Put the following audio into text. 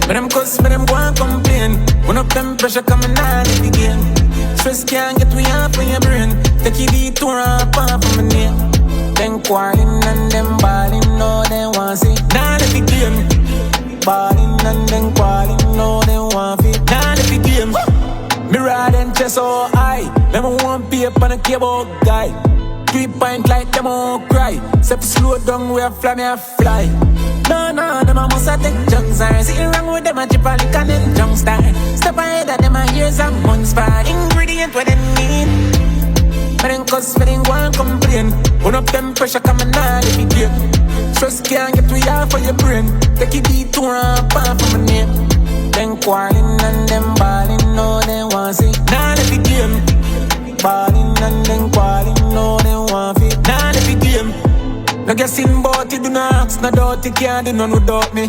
But them cuss, but them go and complain. When up them pressure coming on if you gain. Stress can't get we off in your brain. Take it detour up off of my name. Them quarreling and them balling, no they want see. Now let the game. Balling and them quarreling, no they want fit. Now let the game. Me ride and chest so high. Never want paper and a cable guy. 3 point like them all cry. Step slow down where fly me a fly. No, them a must a take junks. Sitting wrong with them a chip a lick and then junk star. Step ahead of them a here's a months bar. Ingredient what they need. But then cuss, but then go and complain. Put up them pressure coming on if you get. Stress can't get we off for your brain. Take it detour up off of my name. Them quarreling and them balling, no they want see. Now let the game. Balling and them quarreling, no they want fit. Now let the game. No guessing about it, do not ask, no doubt you can't do none without me.